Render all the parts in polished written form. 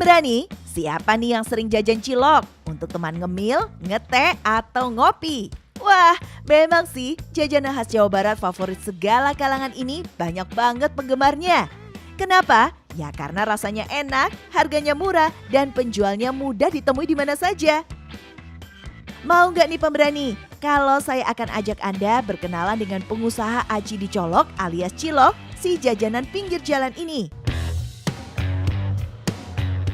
Pemberani, siapa nih yang sering jajan cilok? Untuk teman ngemil, ngeteh, atau ngopi? Wah, memang sih jajanan khas Jawa Barat favorit segala kalangan ini banyak banget penggemarnya. Kenapa? Ya karena rasanya enak, harganya murah, dan penjualnya mudah ditemui di mana saja. Mau nggak nih pemberani? Kalau saya akan ajak Anda berkenalan dengan pengusaha aci dicolok alias cilok, si jajanan pinggir jalan ini.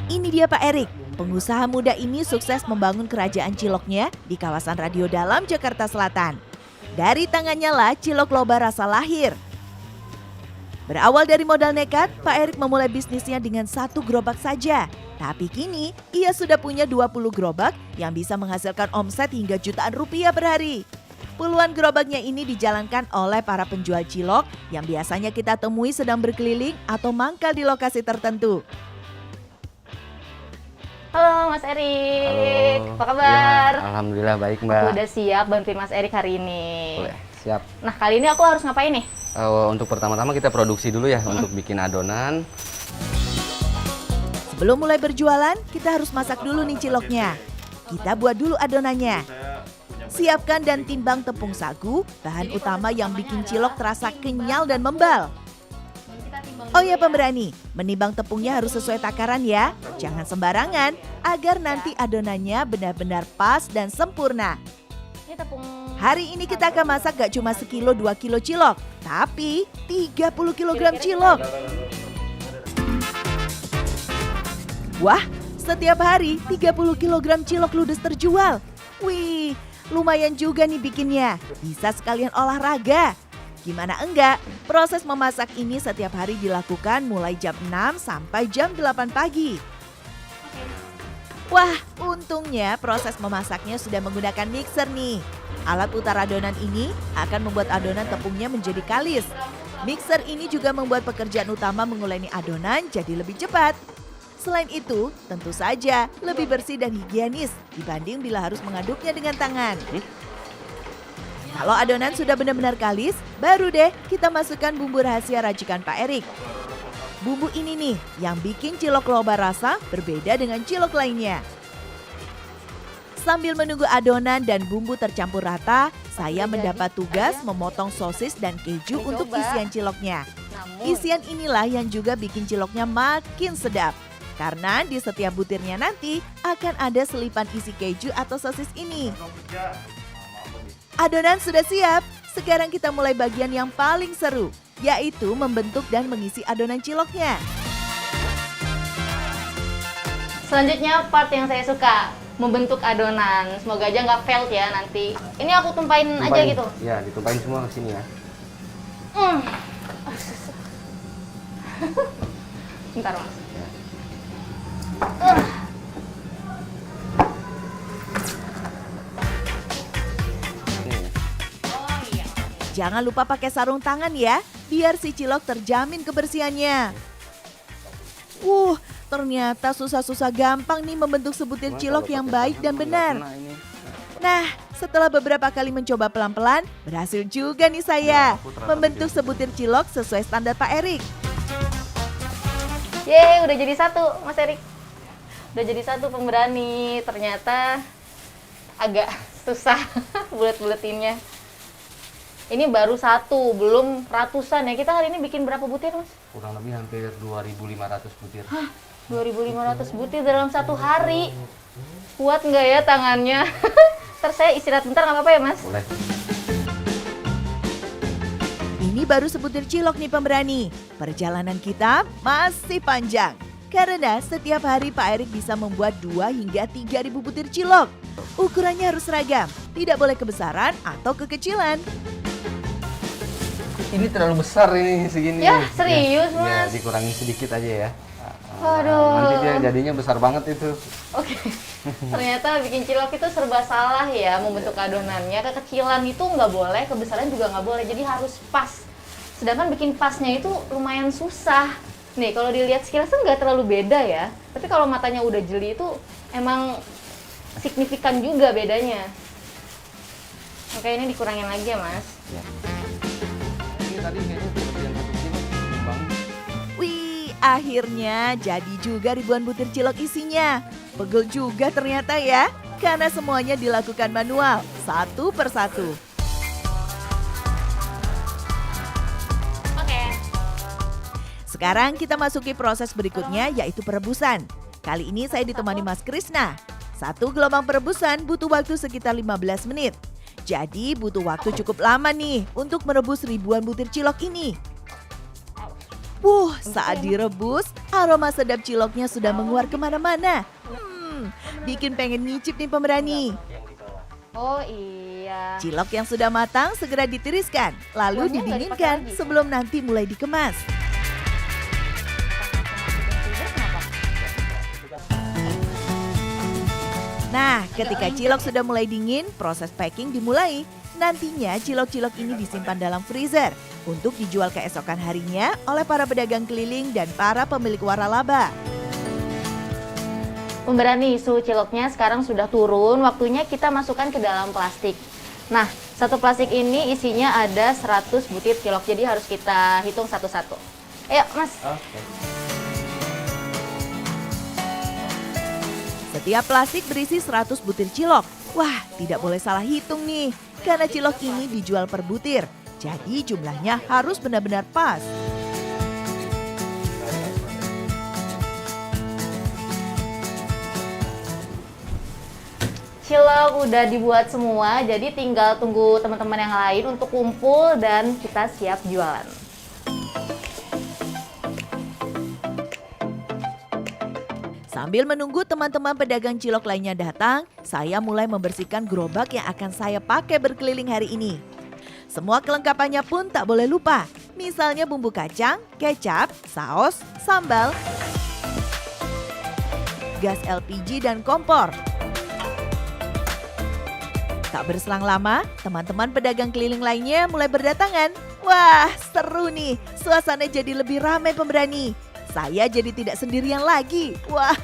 Ini dia Pak Erik, pengusaha muda ini sukses membangun kerajaan ciloknya di kawasan Radio Dalam, Jakarta Selatan. Dari tangannya lah cilok loba rasa lahir. Berawal dari modal nekat, Pak Erik memulai bisnisnya dengan 1 gerobak saja. Tapi kini, ia sudah punya 20 gerobak yang bisa menghasilkan omset hingga jutaan rupiah per hari. Puluhan gerobaknya ini dijalankan oleh para penjual cilok yang biasanya kita temui sedang berkeliling atau mangkal di lokasi tertentu. Halo Mas Erik, Halo. apa kabar? Ya, alhamdulillah baik Mbak. Aku udah siap bantuin Mas Erik hari ini. Boleh, siap. Nah kali ini aku harus ngapain nih? Untuk pertama-tama kita produksi dulu ya untuk bikin adonan. Sebelum mulai berjualan, kita harus masak dulu nih ciloknya. Kita buat dulu adonannya. Siapkan dan timbang tepung sagu, bahan utama yang bikin cilok terasa kenyal dan membal. Oh ya pemberani, menimbang tepungnya harus sesuai takaran ya. Jangan sembarangan, agar nanti adonannya benar-benar pas dan sempurna. Ini tepung. Hari ini kita akan masak gak cuma 1-2 kilo cilok, tapi 30 kilogram cilok. Wah, setiap hari 30 kilogram cilok ludes terjual. Wih, lumayan juga nih bikinnya. Bisa sekalian olahraga. Gimana enggak, proses memasak ini setiap hari dilakukan mulai jam 6 sampai jam 8 pagi. Wah, untungnya proses memasaknya sudah menggunakan mixer nih. Alat putar adonan ini akan membuat adonan tepungnya menjadi kalis. Mixer ini juga membuat pekerjaan utama menguleni adonan jadi lebih cepat. Selain itu, tentu saja lebih bersih dan higienis dibanding bila harus mengaduknya dengan tangan. Kalau adonan sudah benar-benar kalis, baru deh kita masukkan bumbu rahasia racikan Pak Erik. Bumbu ini nih yang bikin cilok loba rasa berbeda dengan cilok lainnya. Sambil menunggu adonan dan bumbu tercampur rata, saya mendapat tugas memotong sosis dan keju untuk isian ciloknya. Isian inilah yang juga bikin ciloknya makin sedap. Karena di setiap butirnya nanti akan ada selipan isi keju atau sosis ini. Adonan sudah siap, sekarang kita mulai bagian yang paling seru, yaitu membentuk dan mengisi adonan ciloknya. Selanjutnya part yang saya suka, membentuk adonan. Semoga aja nggak fail ya nanti. Ini aku tumpahin aja gitu? Ya, ditumpahin semua ke sini ya. Bentar Mas. Jangan lupa pakai sarung tangan ya, biar si cilok terjamin kebersihannya. Ternyata susah-susah gampang nih membentuk sebutir cilok yang baik dan benar. Nah, setelah beberapa kali mencoba pelan-pelan, berhasil juga nih saya membentuk sebutir cilok sesuai standar Pak Erik. Yeay, udah jadi satu Mas Erik. Udah jadi satu pemberani. Ternyata agak susah bulet-buletinnya. Ini baru satu, belum ratusan ya. Kita hari ini bikin berapa butir, Mas? Kurang lebih hampir 2.500 butir. Hah, 2.500 butir dalam satu hari. Kuat nggak ya tangannya? Ntar saya istirahat bentar nggak apa-apa ya, Mas? Boleh. Ini baru sebutir cilok nih pemberani. Perjalanan kita masih panjang. Karena setiap hari Pak Erik bisa membuat 2 hingga 3.000 butir cilok. Ukurannya harus seragam, tidak boleh kebesaran atau kekecilan. Ini terlalu besar ini segini. Ya, serius, ya, Mas? Ya, dikurangin sedikit aja ya. Waduh. Nanti dia jadinya besar banget itu. Oke. Ternyata bikin cilok itu serba salah ya, membentuk adonannya. Kekecilan itu nggak boleh, kebesaran juga nggak boleh. Jadi harus pas. Sedangkan bikin pasnya itu lumayan susah. Nih, kalau dilihat sekilas tuh nggak terlalu beda ya. Tapi kalau matanya udah jeli itu emang signifikan juga bedanya. Oke, ini dikurangin lagi ya, Mas. Ya. Ini tadi kayaknya kelebihan produksi, Bang. Wih, Akhirnya jadi juga ribuan butir cilok isinya. Pegel juga ternyata ya, karena semuanya dilakukan manual, satu persatu. Sekarang kita masuki proses berikutnya yaitu perebusan. Kali ini saya ditemani Mas Krisna. Satu gelombang perebusan butuh waktu sekitar 15 menit. Jadi butuh waktu cukup lama nih untuk merebus ribuan butir cilok ini. Saat direbus, aroma sedap ciloknya sudah menguar kemana-mana. Bikin pengen nyicip nih pemberani. Oh iya. Cilok yang sudah matang segera ditiriskan, lalu Kuahnya nggak dipakai didinginkan lagi? sebelum nanti mulai dikemas. Nah, ketika cilok sudah mulai dingin, proses packing dimulai. Nantinya cilok-cilok ini disimpan dalam freezer untuk dijual keesokan harinya oleh para pedagang keliling dan para pemilik waralaba. Pemberani, suhu ciloknya sekarang sudah turun, waktunya kita masukkan ke dalam plastik. Nah, satu plastik ini isinya ada 100 butir cilok, jadi harus kita hitung satu-satu. Ayo, Mas. Setiap plastik berisi 100 butir cilok. Wah, tidak boleh salah hitung nih, karena cilok ini dijual per butir. Jadi jumlahnya harus benar-benar pas. Cilok udah dibuat semua, jadi tinggal tunggu teman-teman yang lain untuk kumpul dan kita siap jualan. Sambil menunggu teman-teman pedagang cilok lainnya datang, saya mulai membersihkan gerobak yang akan saya pakai berkeliling hari ini. Semua kelengkapannya pun tak boleh lupa, misalnya bumbu kacang, kecap, saus, sambal, gas LPG, dan kompor. Tak berselang lama, teman-teman pedagang keliling lainnya mulai berdatangan. Wah, seru nih, suasana jadi lebih ramai pemberani. Saya jadi tidak sendirian lagi. Wah.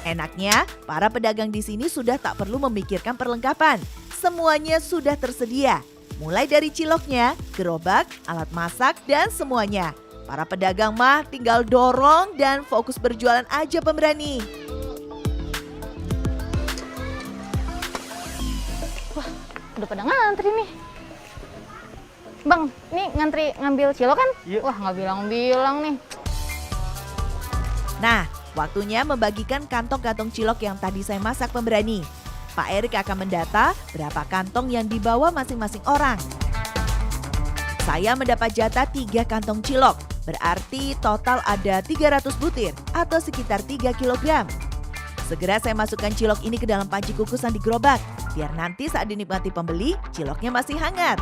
Enaknya, para pedagang di sini sudah tak perlu memikirkan perlengkapan. Semuanya sudah tersedia. Mulai dari ciloknya, gerobak, alat masak, dan semuanya. Para pedagang mah tinggal dorong dan fokus berjualan aja pemberani. Udah pada ngantri nih. Bang, ini ngantri ngambil cilok kan? Iya. Wah, nggak bilang-bilang nih. Nah, waktunya membagikan kantong-kantong cilok yang tadi saya masak pemberani. Pak Erik akan mendata berapa kantong yang dibawa masing-masing orang. Saya mendapat jatah 3 kantong cilok, berarti total ada 300 butir atau sekitar 3 kg. Segera saya masukkan cilok ini ke dalam panci kukusan di gerobak, biar nanti saat dinikmati pembeli, ciloknya masih hangat.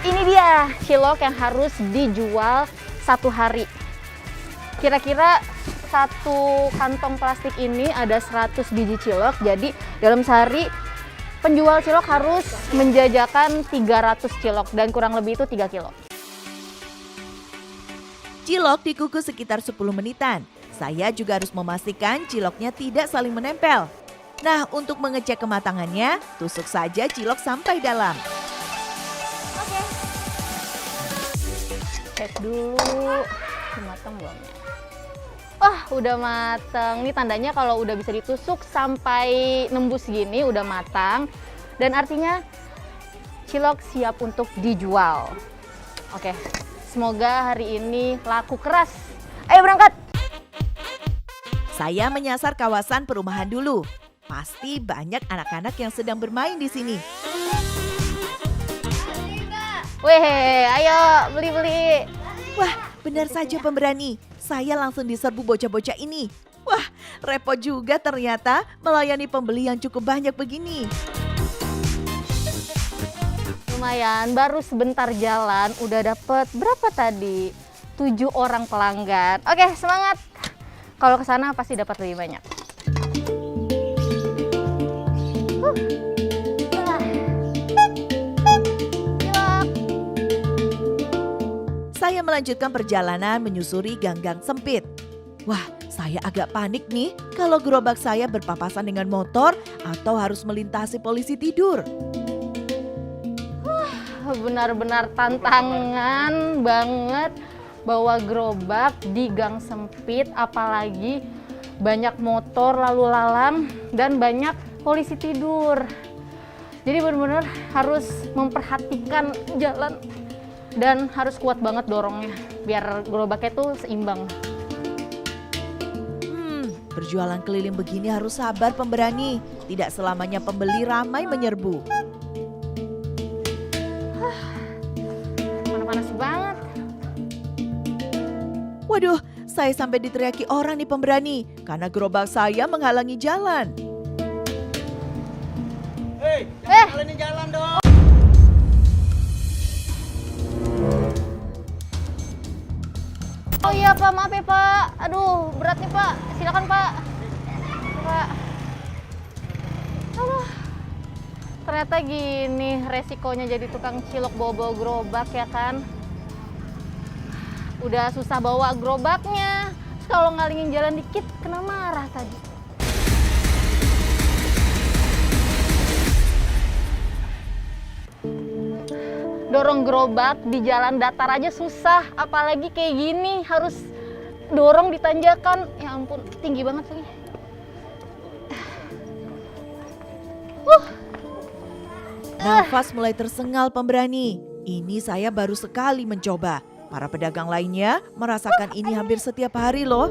Ini dia cilok yang harus dijual 1 hari. Kira-kira satu kantong plastik ini ada 100 biji cilok. Jadi dalam sehari penjual cilok harus menjajakan 300 cilok dan kurang lebih itu 3 kilo. Cilok dikukus sekitar 10 menitan. Saya juga harus memastikan ciloknya tidak saling menempel. Nah, untuk mengecek kematangannya, tusuk saja cilok sampai dalam. Cek dulu, matang belum ya? Wah, udah matang. Ini tandanya kalau udah bisa ditusuk sampai nembus gini udah matang. Dan artinya cilok siap untuk dijual. Oke, semoga hari ini laku keras. Ayo berangkat! Saya menyasar kawasan perumahan dulu. Pasti banyak anak-anak yang sedang bermain di sini. Weh, ayo beli-beli. Wah, benar saja pemberani. Saya langsung diserbu bocah-bocah ini. Wah, repot juga ternyata melayani pembeli yang cukup banyak begini. Lumayan, baru sebentar jalan udah dapet berapa tadi? 7 orang pelanggan. Oke, semangat. Kalau ke sana pasti dapat lebih banyak. Saya melanjutkan perjalanan menyusuri gang-gang sempit. Wah, saya agak panik nih kalau gerobak saya berpapasan dengan motor atau harus melintasi polisi tidur. benar-benar tantangan banget bawa gerobak di gang sempit, apalagi banyak motor lalu lalang dan banyak polisi tidur. Jadi benar-benar harus memperhatikan jalan dan harus kuat banget dorongnya biar gerobaknya tuh seimbang. Berjualan keliling begini harus sabar pemberani. Tidak selamanya pembeli ramai menyerbu. Panas banget. Waduh, saya sampai diteriaki orang nih pemberani karena gerobak saya menghalangi jalan. Hei, jangan halangin jalan dong. Oh iya Pak, maaf ya Pak. Aduh, berat nih Pak. Silakan Pak. Pak. Aduh. Ternyata gini resikonya jadi tukang cilok bawa-bawa gerobak ya kan. Udah susah bawa gerobaknya. Terus kalau ngalingin jalan dikit kena marah tadi. Dorong gerobak di jalan datar aja susah, apalagi kayak gini harus dorong di tanjakan. Ya ampun, tinggi banget lagi. Nafas mulai tersengal pemberani. Ini saya baru sekali mencoba. Para pedagang lainnya merasakan ini hampir setiap hari loh.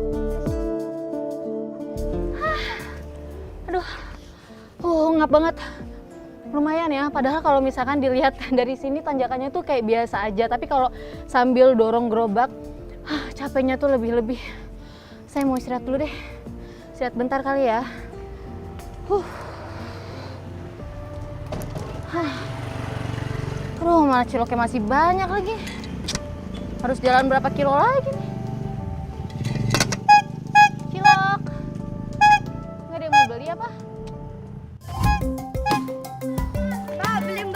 Aduh, ngap banget. Lumayan ya, padahal kalau misalkan dilihat dari sini tanjakannya tuh kayak biasa aja. Tapi kalau sambil dorong gerobak, capeknya tuh lebih-lebih. Saya mau istirahat dulu deh. Istirahat bentar kali ya. Aduh, malah ciloknya masih banyak lagi. Harus jalan berapa kilo lagi nih? Cilok. Nggak ada yang mau beli apa?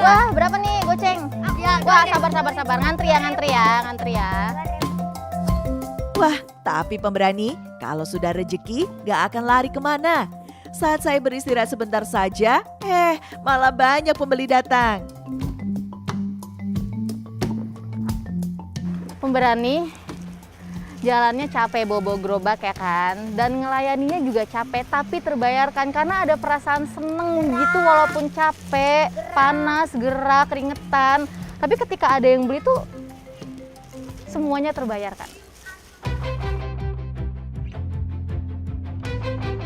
Wah, berapa nih goceng? Wah, sabar. Ngantri ya. Wah, tapi pemberani, kalau sudah rejeki gak akan lari kemana. Saat saya beristirahat sebentar saja, malah banyak pembeli datang. Pemberani, jalannya capek bobo gerobak ya kan, dan ngelayaninya juga capek tapi terbayarkan karena ada perasaan seneng gitu walaupun capek, panas, gerak, keringetan. Tapi ketika ada yang beli tuh semuanya terbayarkan.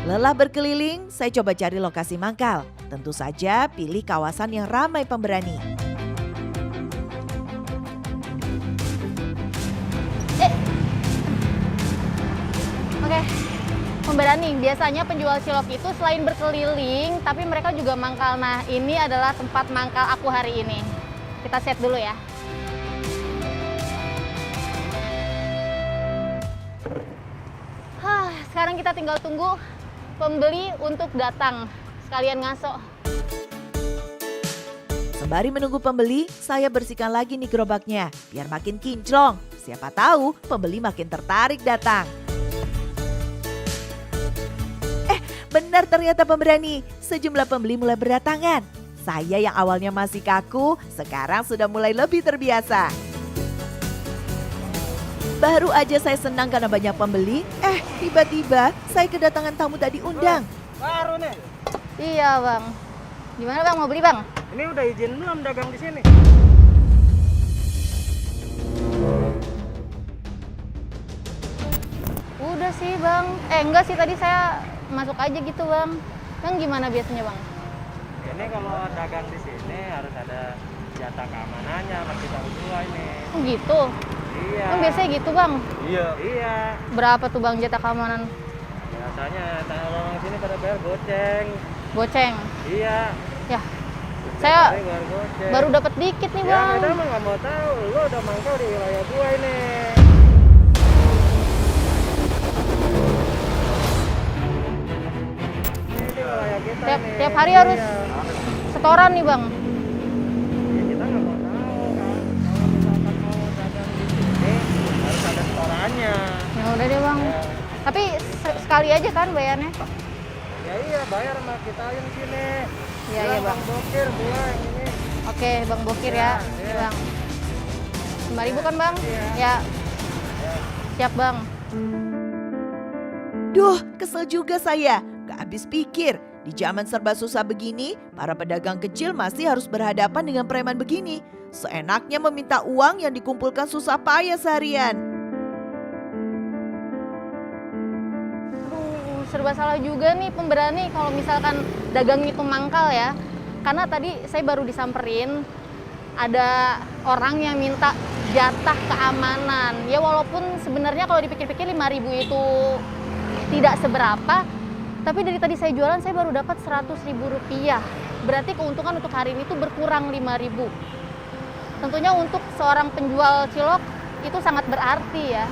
Lelah berkeliling, saya coba cari lokasi mangkal. Tentu saja pilih kawasan yang ramai pemberani. Oke, pemberani, biasanya penjual cilok itu selain berkeliling, tapi mereka juga mangkal. Nah, ini adalah tempat mangkal aku hari ini. Kita set dulu ya. Sekarang kita tinggal tunggu pembeli untuk datang. Sekalian ngaso. Sembari menunggu pembeli, saya bersihkan lagi nih gerobaknya, biar makin kinclong. Siapa tahu pembeli makin tertarik datang. Benar ternyata pemberani, sejumlah pembeli mulai berdatangan. Saya yang awalnya masih kaku, sekarang sudah mulai lebih terbiasa. Baru aja saya senang karena banyak pembeli, tiba-tiba saya kedatangan tamu tak diundang. Baru nih. Iya bang. Gimana bang, mau beli bang? Ini udah izin belum dagang di sini? Udah sih bang. Enggak sih, tadi saya masuk aja gitu bang. Bang gimana biasanya bang? Ini kalau dagang di sini harus ada jatah keamanannya sama kita berdua ini. Oh gitu? Iya. Bang biasanya gitu bang? Iya. Berapa tuh bang jatah keamanan? Biasanya orang sini pada bayar goceng. Goceng? Iya. Ya, saya Bayar goceng. baru dapat dikit nih Ya bang. beda mah nggak mau tahu. Lo udah mangkal di wilayah gua ini. Ini wilayah kita nih. Tiap hari harus Iya. setoran nih bang. Ya kita nggak mau tahu kan. Kalau misalkan mau dagang di sini harus ada setorannya. Ya udah deh bang. Ya. Tapi sekali aja kan bayarnya? Ya iya bayar sama kita yang sini. Iya, iya, Bang. Bokir gua yang ini. Oke, Bang Bokir ya. Ini, Bang. 5.000 kan, Bang? Ya. Siap, Bang. Duh, kesel juga saya. Gak habis pikir. Di zaman serba susah begini, para pedagang kecil masih harus berhadapan dengan preman begini. Seenaknya meminta uang yang dikumpulkan susah payah seharian. Aduh, serba salah juga nih pemberani kalau misalkan dagang itu mangkal ya. Karena tadi saya baru disamperin, ada orang yang minta jatah keamanan. Ya walaupun sebenarnya kalau dipikir-pikir 5.000 itu tidak seberapa, tapi dari tadi saya jualan saya baru dapat Rp100.000. Berarti keuntungan untuk hari ini tuh berkurang 5.000. Tentunya untuk seorang penjual cilok itu sangat berarti ya.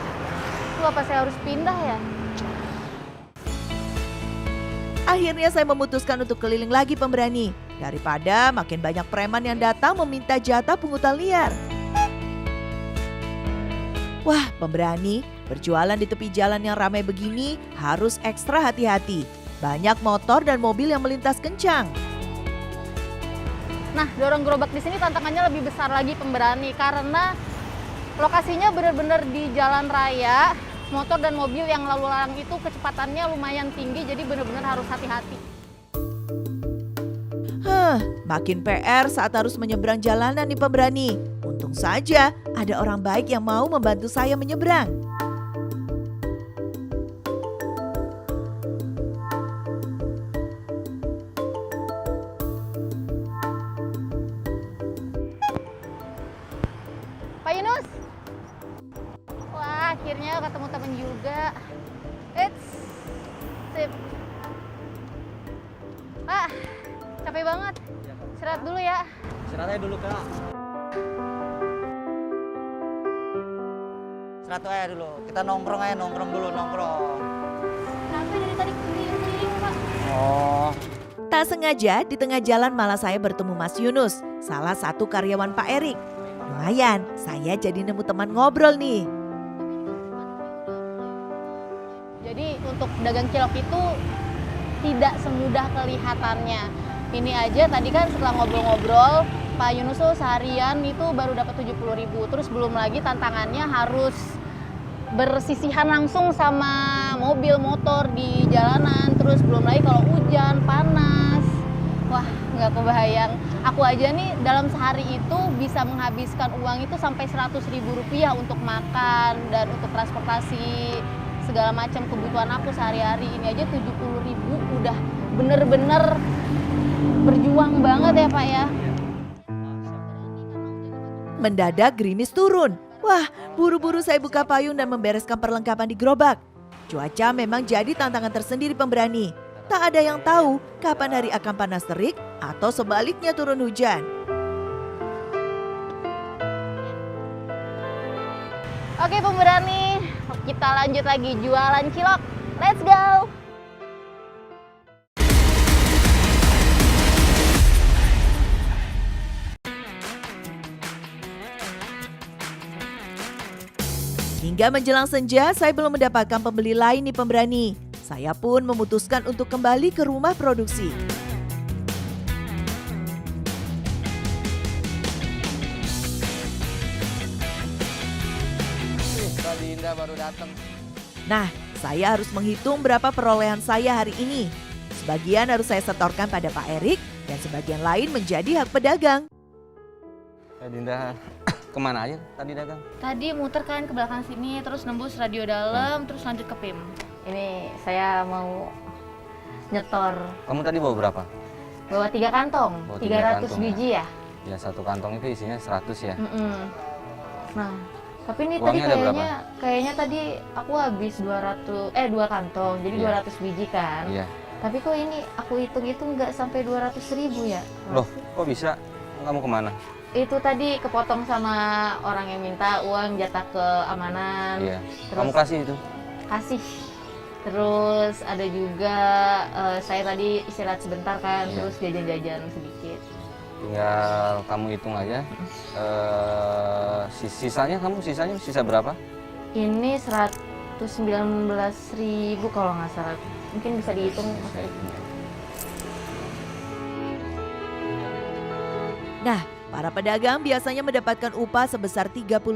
Lu apa saya harus pindah ya? Akhirnya saya memutuskan untuk keliling lagi pemberani. Daripada makin banyak preman yang datang meminta jatah pungutan liar. Wah, pemberani, berjualan di tepi jalan yang ramai begini harus ekstra hati-hati. Banyak motor dan mobil yang melintas kencang. Nah, dorong gerobak di sini tantangannya lebih besar lagi pemberani karena lokasinya benar-benar di jalan raya. Motor dan mobil yang lalu lalang itu kecepatannya lumayan tinggi, jadi benar-benar harus hati-hati. Makin PR saat harus menyeberang jalanan nih pemberani. Untung saja ada orang baik yang mau membantu saya menyeberang. Pak Yunus. Wah, akhirnya ketemu temen juga. Sip. Pak, capek banget. Istirahat dulu ya. Istirahat aja dulu, Kak. Istirahat aja dulu. Kita nongkrong dulu. Capek dari tadi keliling-keliling, Pak. Oh. Tak sengaja di tengah jalan malah saya bertemu Mas Yunus, salah satu karyawan Pak Erik. Lumayan, saya jadi nemu teman ngobrol nih. Jadi untuk dagang cilok itu tidak semudah kelihatannya. Ini aja tadi kan setelah ngobrol-ngobrol, Pak Yunus tuh seharian itu baru dapat 70.000. Terus belum lagi tantangannya harus bersisihan langsung sama mobil motor di jalanan. Terus belum lagi kalau hujan, panas. Wah, nggak kebayang. Aku aja nih dalam sehari itu bisa menghabiskan uang itu sampai Rp100.000 untuk makan dan untuk transportasi segala macam kebutuhan aku sehari-hari. Ini aja 70.000 udah bener-bener berjuang banget ya Pak ya. Mendadak gerimis turun. Wah, buru-buru saya buka payung dan membereskan perlengkapan di gerobak. Cuaca memang jadi tantangan tersendiri pemberani. Tak ada yang tahu kapan hari akan panas terik atau sebaliknya turun hujan. Oke pemberani, kita lanjut lagi jualan cilok. Let's go! Hingga menjelang senja, saya belum mendapatkan pembeli lain nih pemberani. Saya pun memutuskan untuk kembali ke rumah produksi. Tadi Indah baru datang. Nah, saya harus menghitung berapa perolehan saya hari ini. Sebagian harus saya setorkan pada Pak Erik dan sebagian lain menjadi hak pedagang. Dinda kemana aja tadi dagang? Tadi muter kan ke belakang sini, terus nembus radio dalam, terus lanjut ke PIM. Ini saya mau nyetor. Kamu tadi bawa berapa? Bawa 3 kantong, Bawa 3 300 kantong, biji ya? Ya satu kantong itu isinya 100 ya. Nah, tapi ini Uangnya tadi ada kayaknya tadi aku habis 2 kantong, jadi Iya. 200 biji kan. Iya. Tapi kok ini aku hitung-hitung nggak sampai 200.000 ya? Loh, kok bisa? Kamu kemana? Itu tadi kepotong sama orang yang minta uang jatah keamanan. Iya. Terus Kamu kasih itu. kasih. Terus ada juga saya tadi istirahat sebentar kan, Iya. terus jajan-jajan sedikit. Tinggal kamu hitung aja. Sisanya sisa berapa? Ini 119.000 kalau nggak salah. Mungkin bisa dihitung. Bisa hitung ya. Nah, Para pedagang biasanya mendapatkan upah sebesar 35%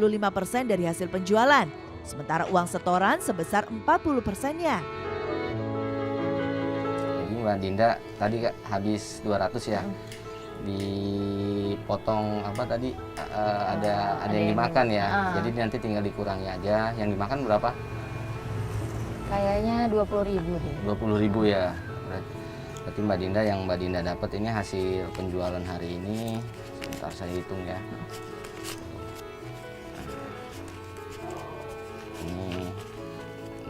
dari hasil penjualan, sementara uang setoran sebesar 40%-nya. Jadi Mbak Dinda tadi habis 200 ya. Dipotong apa tadi ada yang dimakan ya. Jadi nanti tinggal dikurangi aja. Yang dimakan berapa? Kayaknya 20.000 deh. 20.000 ya. Berarti Mbak Dinda yang Mbak Dinda dapat ini hasil penjualan hari ini. Sebentar saya hitung ya. Ini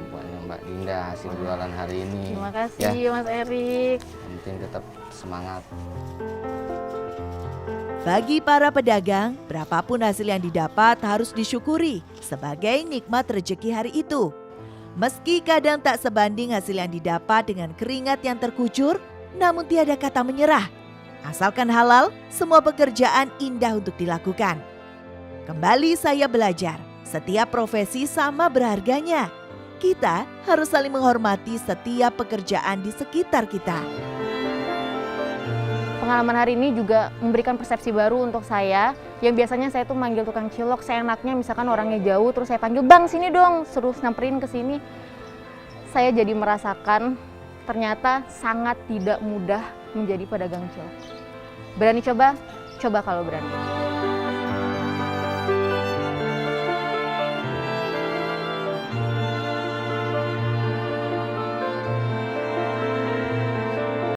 buatnya Mbak Dinda hasil jualan hari ini. Terima kasih Mas Erik. Yang penting tetap semangat. Bagi para pedagang, berapapun hasil yang didapat harus disyukuri sebagai nikmat rezeki hari itu. Meski kadang tak sebanding hasil yang didapat dengan keringat yang terkucur, namun tiada kata menyerah. Asalkan halal, semua pekerjaan indah untuk dilakukan. Kembali saya belajar, setiap profesi sama berharganya. Kita harus saling menghormati setiap pekerjaan di sekitar kita. Pengalaman hari ini juga memberikan persepsi baru untuk saya. Yang biasanya saya tuh manggil tukang cilok seenaknya, misalkan orangnya jauh terus saya panggil, "Bang, sini dong," suruh nyamperin ke sini. Saya jadi merasakan ternyata sangat tidak mudah menjadi pedagang cilok. Berani coba? Coba kalau berani.